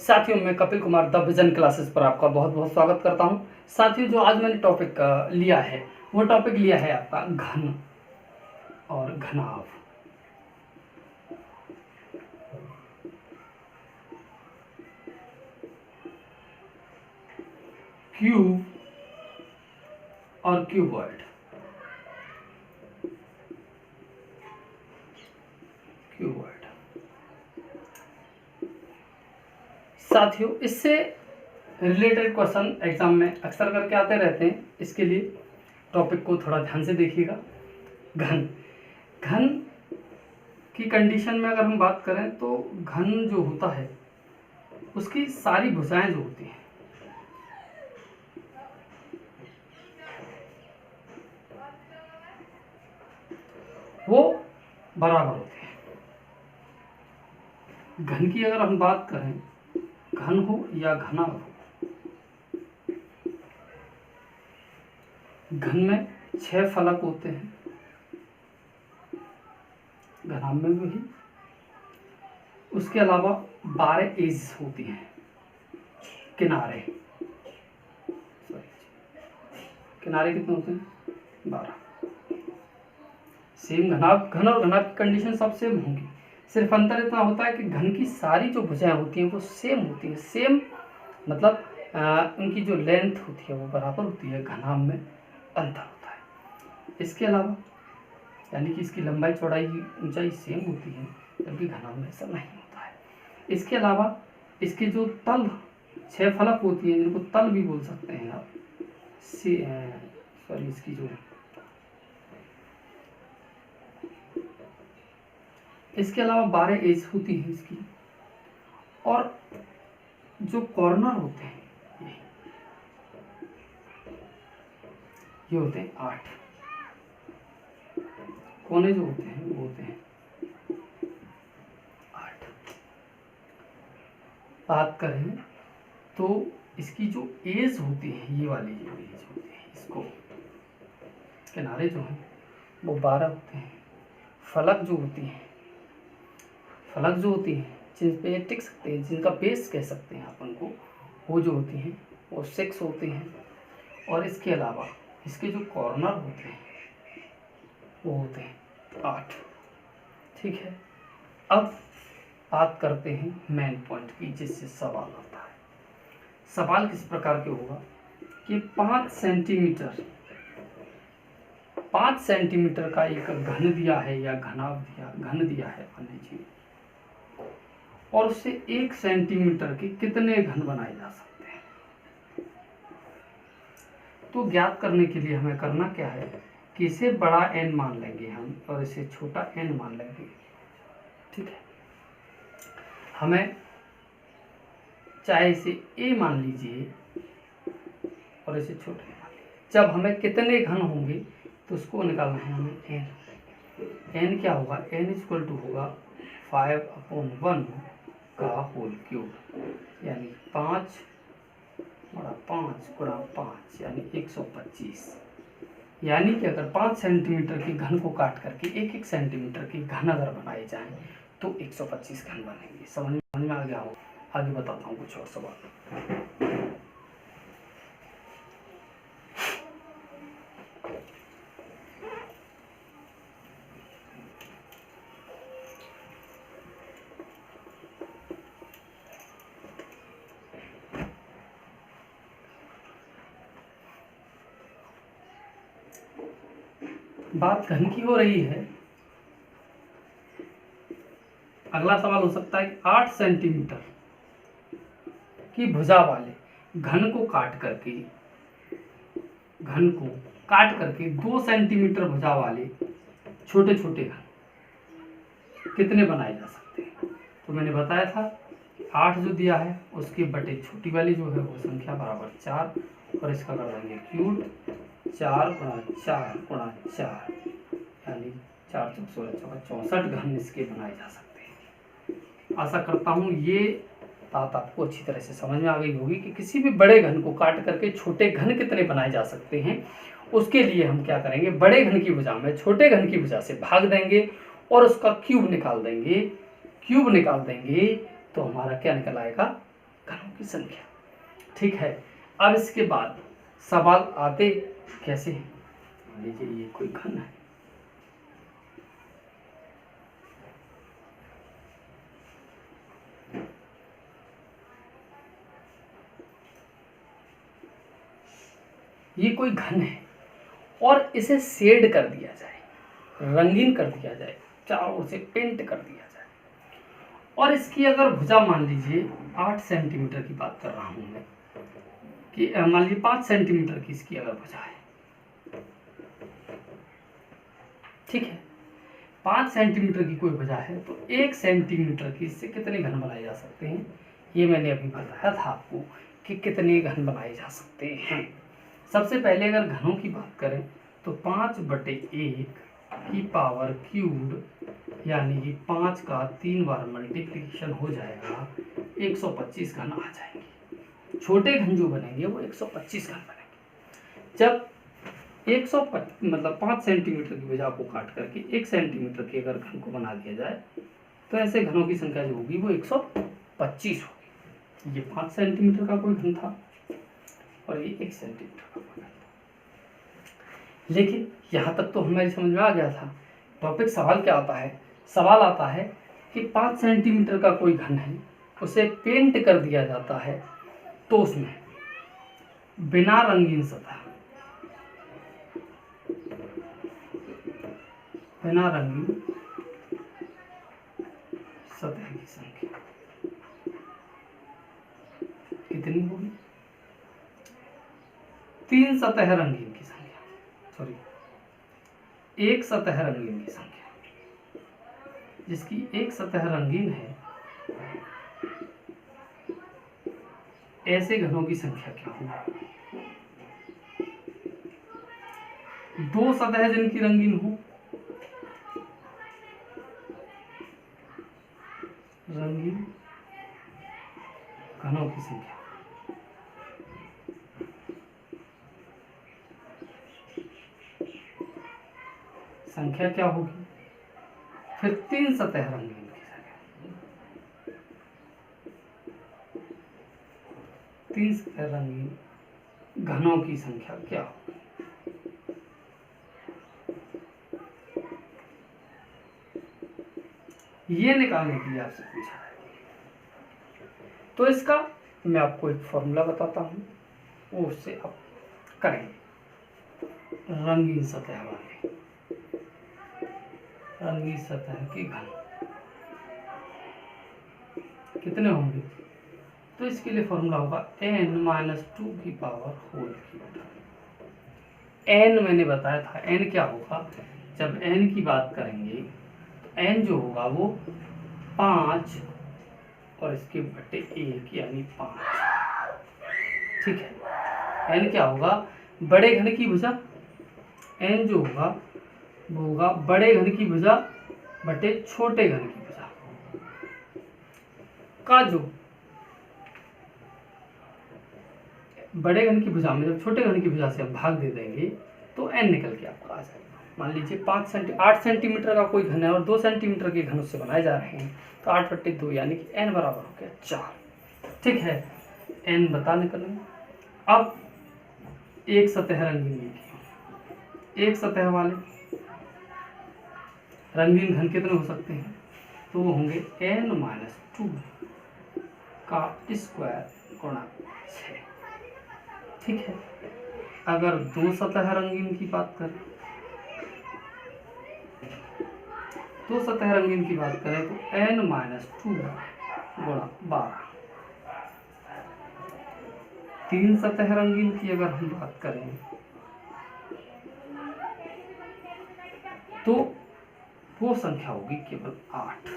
साथियों, मैं Kapil Kumar the vision classes पर आपका बहुत बहुत स्वागत करता हूं। साथियों, जो आज मैंने टॉपिक लिया है वो टॉपिक लिया है आपका घन और घनाभ। क्यूब और क्यूबॉइड। साथियों, इससे रिलेटेड क्वेश्चन एग्जाम में अक्सर करके आते रहते हैं। इसके लिए टॉपिक को थोड़ा ध्यान से देखिएगा। घन घन की कंडीशन में अगर हम बात करें तो घन जो होता है उसकी सारी भुजाएं जो होती हैं वो बराबर होती हैं। घन की अगर हम बात करें, घन हो या घनाभ हो, घन में 6 फलक होते हैं, घनाभ में भी। उसके अलावा 12 एज होती हैं, किनारे। किनारे कितने होते हैं? 12। सेम घनाभ, घन और घनाभ की कंडीशन सब सेम होंगी। सिर्फ अंतर इतना होता है कि घन की सारी जो भुजाएं होती हैं वो सेम होती हैं। सेम मतलब उनकी जो लेंथ होती है वो बराबर होती है। घनाभ में अंतर होता है। इसके अलावा यानी कि इसकी लंबाई चौड़ाई ऊंचाई सेम होती है, जबकि घनाभ में ऐसा नहीं होता है। इसके अलावा इसके जो तल 6 फलक होती हैं, जिनको तल भी बोल सकते हैं आप, इसकी जो इसके अलावा 12 एज होती है इसकी। और जो कॉर्नर होते हैं ये होते हैं 8। कोने जो होते हैं वो होते हैं 8। बात करें तो इसकी जो एज होती है, ये वाली जो एज होती है, इसको किनारे जो हैं वो 12 होते हैं। फलक जो होती हैं जिन पे टिक सकते हैं, जिनका बेस कह सकते हैं आप उनको, वो जो होती हैं वो 6 होती हैं। और इसके अलावा इसके जो कॉर्नर होते हैं वो होते हैं 8। ठीक है, अब बात करते हैं मेन पॉइंट की, जिससे सवाल आता है। सवाल किस प्रकार के होगा कि 5 सेंटीमीटर का एक घन दिया है या घन दिया है मान लीजिए, और उससे 1 सेंटीमीटर के कितने घन बनाए जा सकते हैं। तो ज्ञात करने के लिए हमें करना क्या है कि इसे बड़ा n मान लेंगे हम और इसे छोटा n मान लेंगे। ठीक है, हमें चाहे इसे a मान लीजिए और इसे छोटा मान लीजिए। जब हमें कितने घन होंगे तो उसको निकालना है हमें n क्या होगा? n इक्वल टू होगा 5/1 का होल क्यूब, यानी 5 गुणा 5 यानी 125। यानी कि अगर 5 सेंटीमीटर के घन को काट करके 1 सेंटीमीटर के घन अगर बनाए जाएं तो 125 घन बनेंगे। समझ में आ गया हो? आगे बताता हूँ कुछ और सवाल। बात घन की हो रही है। अगला सवाल हो सकता है कि 8 सेंटीमीटर की भुजा वाले घन को काट करके 2 सेंटीमीटर भुजा वाले छोटे छोटे घन कितने बनाए जा सकते हैं। तो मैंने बताया था कि 8 जो दिया है उसके बटे छोटी वाली जो है वो संख्या बराबर 4, और इसका कर देंगे क्यूब। 4 गुणा 4 यानी 4 × 64 घन इसके बनाए जा सकते हैं। आशा करता हूँ ये बात आपको अच्छी तरह से समझ में आ गई होगी कि किसी भी बड़े घन को काट करके छोटे घन कितने बनाए जा सकते हैं। उसके लिए हम क्या करेंगे, बड़े घन की भुजा में छोटे घन की भुजा से भाग देंगे और उसका क्यूब निकाल देंगे। तो हमारा क्या निकल आएगा? घनों की संख्या। ठीक है, अब इसके बाद सवाल आते कैसे हैं। मान लीजिए ये कोई घन है, ये कोई घन है और इसे शेड कर दिया जाए, रंगीन कर दिया जाए, चारों ओर से पेंट कर दिया जाए, और इसकी अगर भुजा मान लीजिए 8 सेंटीमीटर की बात कर रहा हूं मैं, कि मान लीजिए 5 सेंटीमीटर की इसकी अगर भुजा है, ठीक है, 5 सेंटीमीटर की कोई भुजा है, तो 1 सेंटीमीटर की इससे कितने घन बनाए जा सकते हैं, ये मैंने अभी बताया था आपको कि कितने घन बनाए जा सकते हैं। सबसे पहले अगर घनों की बात करें तो 5/1 की पावर क्यूब, यानी कि 5 का 3 बार मल्टीप्लिकेशन हो जाएगा, 125 घन आ जाएंगे। छोटे घन जो बनेंगे वो 125 घन बनेंगे। जब 5 सेंटीमीटर की भुजा को काट करके 1 सेंटीमीटर के अगर घन को बना दिया जाए तो ऐसे घनों की संख्या जो होगी वो 125 होगी। ये 5 सेंटीमीटर का कोई घन था और ये 1 सेंटीमीटर का कोई घन था। लेकिन यहाँ तक तो हमारी समझ में आ गया था। टॉपिक सवाल क्या आता है, सवाल आता है कि 5 सेंटीमीटर का कोई घन है, उसे पेंट कर दिया जाता है, तो उसमें बिना रंगीन सतह, बिना रंगीन सतह की संख्या कितनी होगी, 3 सतह रंगीन की संख्या, सॉरी 1 सतह रंगीन की संख्या। जिसकी 1 सतह रंगीन है, ऐसे घनों की संख्या क्या होगी। 2 सतह जिनकी रंगीन हो, रंगीन घनों की संख्या, संख्या क्या होगी। फिर 3 सतह रंगीन की संख्या, 3 सतह रंगीन घनों की संख्या क्या होगी। ये निकालने के लिए आपसे पूछा है, तो इसका मैं आपको एक फॉर्मूला बताता हूं, वो उससे आप करेंगे। रंगीन सतह वाले, रंगीन सतह के घन कितने होंगे, तो इसके लिए फॉर्मूला होगा n-2 की पावर होल क्यूब। n मैंने बताया था, n क्या होगा, जब n की बात करेंगे तो n जो होगा वो 5 और इसके बटे 1 यानी 5। ठीक है, n क्या होगा, बड़े घन की भुजा, n जो होगा वो होगा बड़े घन की भुजा बटे छोटे घन की भुजा का, जो बड़े घन की भुजा में जब छोटे घन की भुजा से हम भाग दे देंगे तो n निकल के आपका आ जाएगा। मान लीजिए 8 सेंटीमीटर का कोई घन है और 2 सेंटीमीटर के घन उससे बनाए जा रहे हैं, तो 8/2 यानी कि n बराबर हो गया 4। ठीक है, n बता निकलेंगे। अब एक सतह रंगीन लिखिए, एक सतह वाले रंगीन घन कितने हो सकते हैं, तो वो होंगे n-2 का स्क्वायर गुणा 6। ठीक है, अगर 2 सतह रंगीन की बात करें, 2 सतह रंगीन की बात करें तो n-2 गुणा 12। 3 सतह रंगीन की अगर हम बात करें तो वो संख्या होगी केवल 8।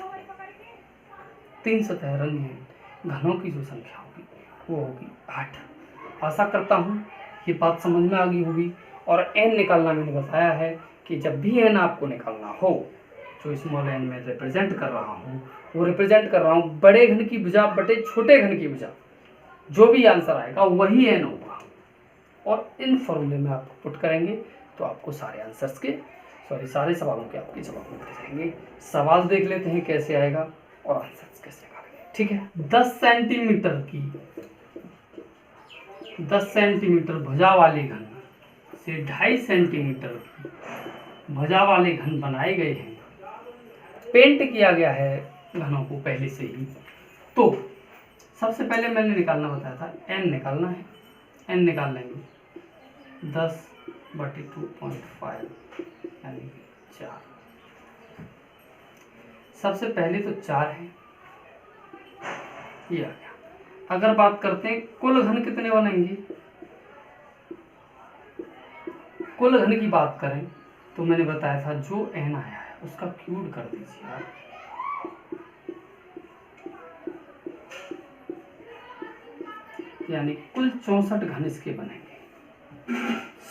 3 सतह रंगीन घनों की जो संख्या होगी वो होगी 8। आशा करता हूँ ये बात समझ में आ गई होगी। और n निकालना मैंने बताया है कि जब भी n आपको निकालना हो, जो स्मॉल n में रिप्रेजेंट कर रहा हूँ, वो रिप्रेजेंट कर रहा हूँ बड़े घन की भुजा बटे छोटे घन की भुजा, जो भी आंसर आएगा वही n होगा। और इन फॉर्मूले में आप पुट करेंगे तो आपको सारे आंसर्स के सारे सवालों के आपके जवाब मिलते जाएंगे। सवाल देख लेते हैं कैसे आएगा और आंसर्स कैसे निकालेंगे। ठीक है। 10 सेंटीमीटर की 10 सेंटीमीटर भुजा वाले घन से 2.5 सेंटीमीटर की भुजा वाले घन बनाए गए हैं, पेंट किया गया है घनों को पहले से ही। तो सबसे पहले मैंने निकालना बताया था, n निकालना है। n निकाल लेंगे 10/2.5 यानी 4। सबसे पहले तो 4 है, ये आ गया। अगर बात करते हैं कुल घन कितने बनेंगे, कुल घन की बात करें तो मैंने बताया था जो n आया है उसका क्यूब कर दीजिए आप। यानी कुल 64 घन इसके बनेंगे।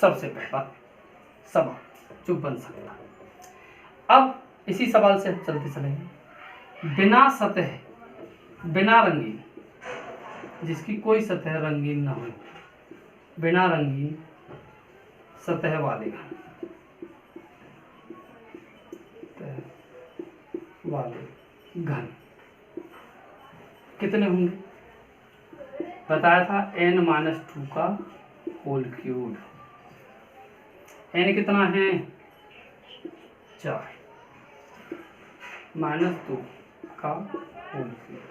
सबसे पहला सवाल जो बन सकता है। अब इसी सवाल से चलते चलेंगे। बिना सतह, बिना रंगीन, जिसकी कोई सतह रंगीन ना हो, बिना रंगीन सतह वाले घन, वाले घन कितने होंगे बताया था, n-2 का होल क्यूब। n कितना है 4 -2 का होल क्यूब।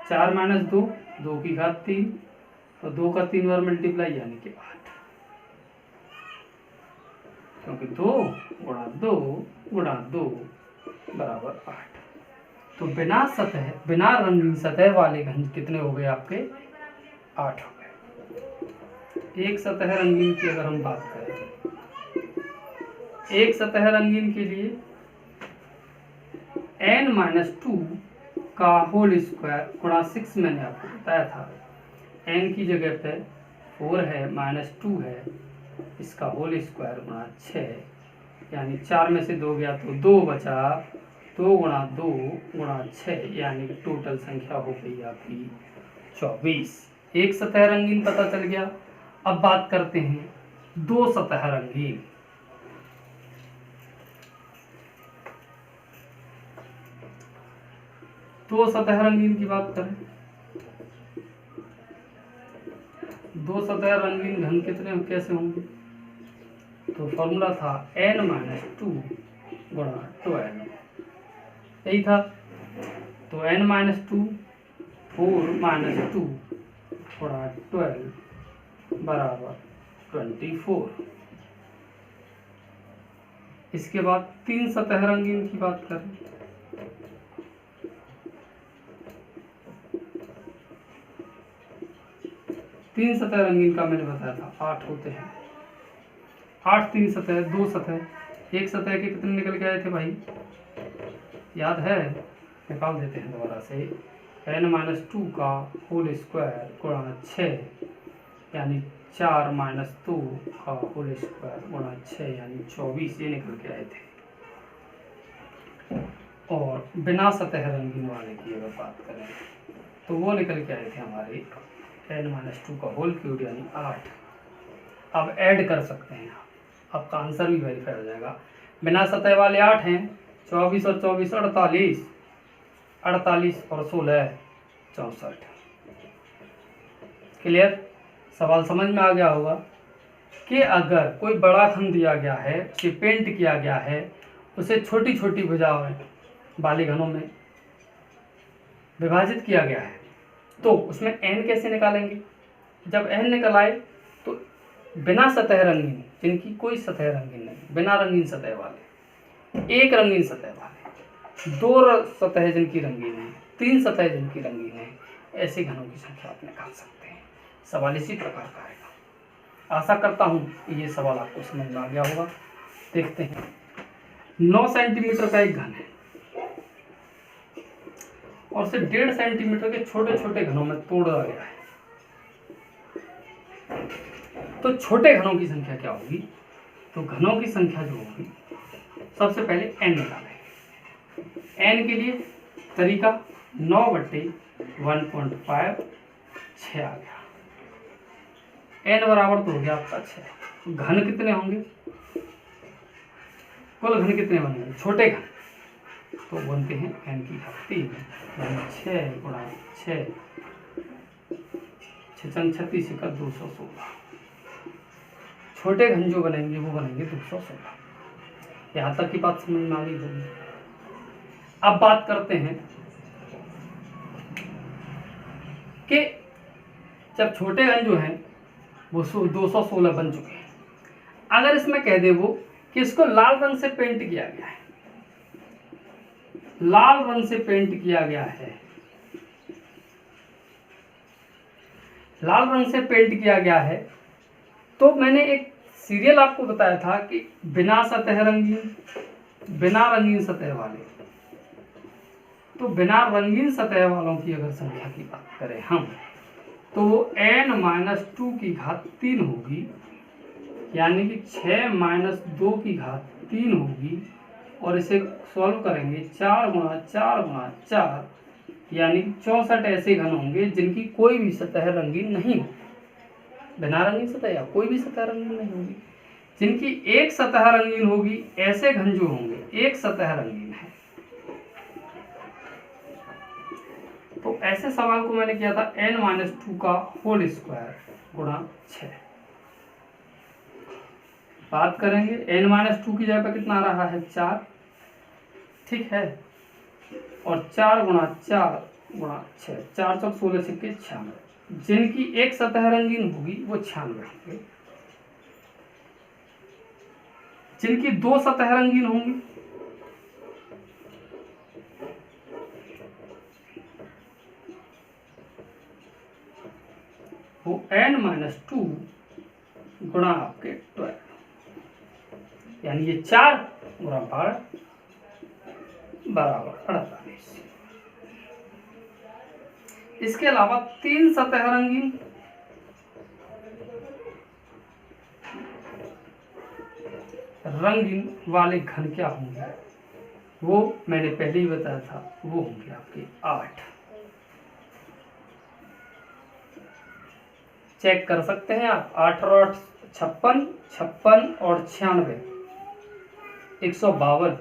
4 - 2 2 की घात 3 और 2 का 3 बार मल्टीप्लाई यानी कि 8, क्योंकि 2 × 2 × 2 बराबर 8। तो बिना सतह, बिना रंगीन सतह वाले घन कितने हो गए आपके 8 हो गए। एक सतह रंगीन की अगर हम बात करें, एक सतह रंगीन के लिए n-2 का होल स्क्वायर गुणा 6 मैंने आपको बताया था। n की जगह पे 4 है, -2 है, इसका होल स्क्वायर गुणा 6 यानी 4 में से 2 गया तो 2 बचा, 2 × 2 × 6 यानी टोटल संख्या हो गई आपकी 24। एक सतह रंगीन पता चल गया। अब बात करते हैं दो सतह रंगीन। दो सतह रंगीन की बात करें, दो सतह रंगीन घन कितने कैसे होंगे, तो फॉर्मूला था n-2 × 12, यही था। तो n-2 4 - 2 × 12 बराबर 24। इसके बाद तीन सतह रंगीन की बात करें, तीन सतह रंगीन का मैंने बताया था 8 होते हैं। 8 3 सतह, 2 सतह, एक सतह के कितने निकल के आए थे भाई, याद है, निकाल देते हैं दोबारा से। n-2 का होल स्क्वायर गुणा 6 यानी 4 - 2 का होल स्क्वायर गुणा 6 यानी 24, ये निकल के आए थे। और बिना सतह रंगीन वाले की अगर बात करें तो वो निकल के आए थे हमारे n-2 का होल क्यूब यानी 8। अब ऐड कर सकते हैं, आपका आंसर भी वेरीफाई हो जाएगा। बिना सतह वाले 8 हैं, 24 और 24 48, 48 और 16 64। क्लियर, सवाल समझ में आ गया होगा कि अगर कोई बड़ा खंड दिया गया है, उसे पेंट किया गया है, उसे छोटी छोटी भुजाओं वाले घनों में विभाजित किया गया है, तो उसमें n कैसे निकालेंगे। जब n निकल आए तो बिना सतह रंगीन, जिनकी कोई सतह रंगीन नहीं, बिना रंगीन सतह वाले, एक रंगीन सतह वाले, दो सतह जिनकी रंगीन है, तीन सतह जिनकी रंगीन है, ऐसे घनों की संख्या आप निकाल सकते हैं। सवाल इसी प्रकार का आएगा। आशा करता हूँ ये सवाल आपको समझ में आ गया होगा। देखते हैं, 9 सेंटीमीटर का एक घन है और उसे 1.5 सेंटीमीटर के छोटे छोटे घनों में तोड़ा गया है, तो छोटे घनों की संख्या क्या होगी। तो घनों की संख्या जो होगी, सबसे पहले n निकालें। n के लिए तरीका 9/1.5 6 आ गया। n बराबर तो हो गया आपका 6। घन कितने होंगे, कुल घन कितने बनेंगे, छोटे घन तो बनते हैं n की घात 3, यानी 6 गुणा 6, 6 36 का 216। छोटे घन जो बनेंगे वो बनेंगे 216। यहाँ तक की बात समझ में आ गई होगी। अब बात करते हैं कि जब छोटे घन जो हैं वो 216 बन चुके हैं, अगर इसमें कह दे वो कि इसको लाल रंग से पेंट किया गया है, लाल रंग से पेंट किया गया है, लाल रंग से पेंट किया गया है, तो मैंने एक सीरियल आपको बताया था कि बिना सतह रंगीन, बिना रंगीन सतह वाले, तो बिना रंगीन सतह वालों की अगर संख्या की बात करें हम, तो वो n-2 की घात 3 होगी, यानी कि 6 - 2 की घात 3 होगी, और इसे सॉल्व करेंगे 4 गुणा 4 गुणा 4, यानी 64 ऐसे घन होंगे जिनकी कोई भी सतह रंगीन नहीं हो, बिना रंगीन सतह या कोई भी सतह रंगीन नहीं होगी। जिनकी एक सतह रंगीन होगी, ऐसे घन जो होंगे एक सतह रंगीन है। तो ऐसे सवाल को मैंने किया था n-2 का होल स्क्वायर गुणा 6। बात करेंगे n-2 की जगह पे कितना आ रहा है 4, ठीक है, और 4 गुणा 4 गुणा 6, 4 चौक 16 सिक्के 96। जिनकी एक सतह रंगीन होगी वो 96 होंगे, जिनकी दो सतह रंगीन होंगी वो n-2 गुणा आपके 12, यानी ये 4 गुणा 12 बराबर 48। इसके अलावा 3 सतह रंगीन, रंगीन वाले घन क्या होंगे, वो मैंने पहले ही बताया था, वो होंगे आपके 8। चेक कर सकते हैं आप, 8 और 8 56, 56 और 96 152,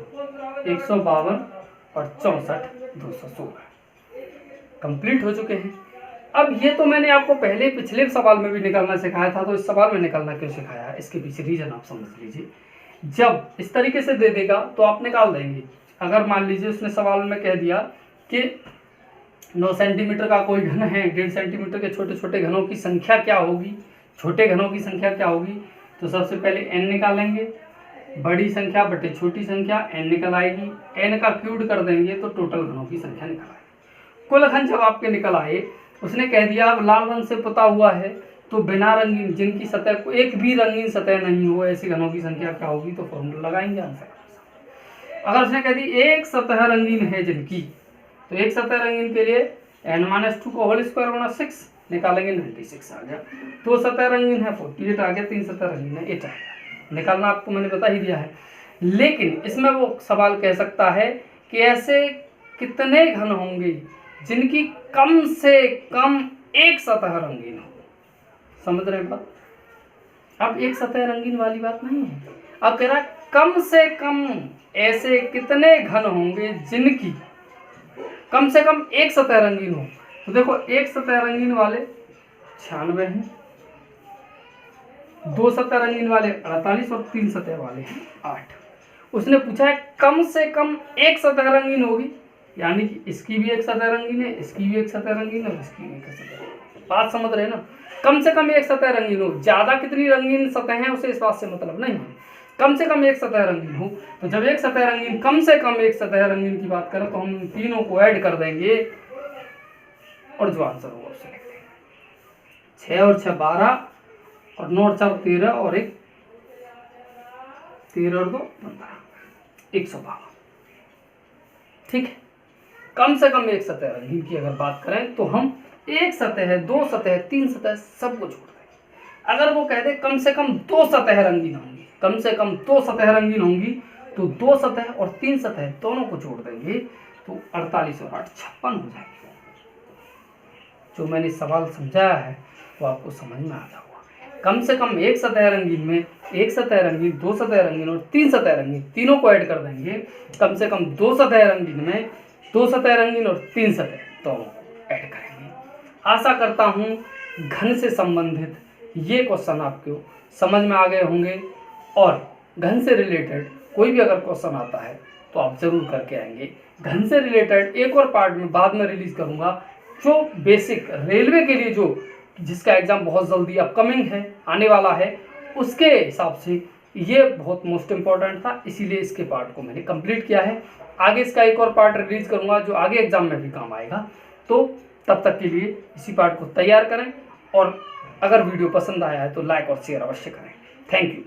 152 और 64 216 कंप्लीट हो चुके हैं। अब ये तो मैंने आपको पहले पिछले सवाल में भी निकालना सिखाया था, तो इस सवाल में निकालना क्यों सिखाया, इसके पीछे रीजन आप समझ लीजिए। जब इस तरीके से दे देगा तो आप निकाल देंगे। अगर मान लीजिए उसने सवाल में कह दिया कि 9 सेंटीमीटर का कोई घन है, 1.5 सेंटीमीटर के छोटे छोटे घनों की संख्या क्या होगी, छोटे घनों की संख्या क्या होगी, तो सबसे पहले n निकालेंगे, बड़ी संख्या बटे छोटी संख्या n निकल आएगी, n का क्यूब कर देंगे तो टोटल घनों की संख्या निकल आएगी। कुल घन जब आपके निकल आए, उसने कह दिया लाल रंग से पुता हुआ है, तो बिना रंगीन, जिनकी सतह को एक भी रंगीन सतह नहीं हो, ऐसे घनों की संख्या क्या होगी, तो फॉर्मूला लगाएंगे आंसर। अगर उसने कह दी एक सतह रंगीन है जिनकी, तो एक सतह रंगीन के लिए n-2 को होल स्क्वायर गुणा 6 निकालेंगे 96 आ गया। 2 सतह रंगीन है 48 आ गया, 3 सतह रंगीन है 8 आ गया। निकालना आपको मैंने बता ही दिया है। लेकिन इसमें वो सवाल कह सकता है कि ऐसे कितने घन होंगे जिनकी कम से कम एक सतह रंगीन हो। समझ रहे बात? अब एक सतह रंगीन वाली बात नहीं है, अब कह रहा कम से कम ऐसे कितने घन होंगे जिनकी कम से कम एक सतह रंगीन हो। तो देखो एक सतह रंगीन वाले 96 हैं, 2 सतह रंगीन वाले 48 और 3 सतह वाले हैं 8। उसने पूछा है कम से कम एक सतह रंगीन होगी, यानी कि इसकी भी एक सतह रंगीन है, इसकी भी एक सतह रंगीन है और इसकी भी एक सतह रंगीन। बात समझ रहे हैं ना? कम से कम एक सतह रंगीन हो, ज्यादा कितनी रंगीन सतह है उसे इस बात से मतलब नहीं है, कम से कम एक सतह रंगीन हो। तो जब एक सतह रंगीन, कम से कम एक सतह रंगीन की बात करें तो हम तीनों को ऐड कर देंगे और जो आंसर होगा उसे लिख देंगे। 6 और 6 12 और 9 और 4 13 और 1 13 और 2 15 152। ठीक है, कम से कम एक सतह रंगीन की अगर बात करें तो हम एक सतह, 2 सतह, 3 सतह सबको जोड़ देंगे। अगर वो कह दे कम से कम 2 सतह रंगीन होंगी, कम से कम 2 सतह रंगीन होंगी, तो 2 सतह और 3 सतह दोनों को जोड़ देंगे तो 48 और 8 56 हो जाएगी। जो मैंने सवाल समझाया है वो आपको समझ में आता होगा। कम से कम एक सतह रंगीन में एक सतह रंगीन, दो सतह रंगीन और तीन सतह रंगीन, तीनों को ऐड कर देंगे। कम से कम दो सतह रंगीन में दो सतह रंगीन और तीन सतह दोनों को ऐड करेंगे। आशा करता हूँ घन से संबंधित ये क्वेश्चन आपको समझ में आ गए होंगे, और घन से रिलेटेड कोई भी अगर क्वेश्चन आता है तो आप ज़रूर करके आएंगे। घन से रिलेटेड एक और पार्ट में बाद में रिलीज करूँगा, जो बेसिक रेलवे के लिए जो जिसका एग्ज़ाम बहुत जल्दी अपकमिंग है, आने वाला है, उसके हिसाब से ये बहुत मोस्ट इम्पॉर्टेंट था, इसीलिए इसके पार्ट को मैंने कंप्लीट किया है। आगे इसका एक और पार्ट रिलीज करूँगा जो आगे एग्ज़ाम में भी काम आएगा। तो तब तक के लिए इसी पार्ट को तैयार करें, और अगर वीडियो पसंद आया है तो लाइक और शेयर अवश्य करें। Thank you.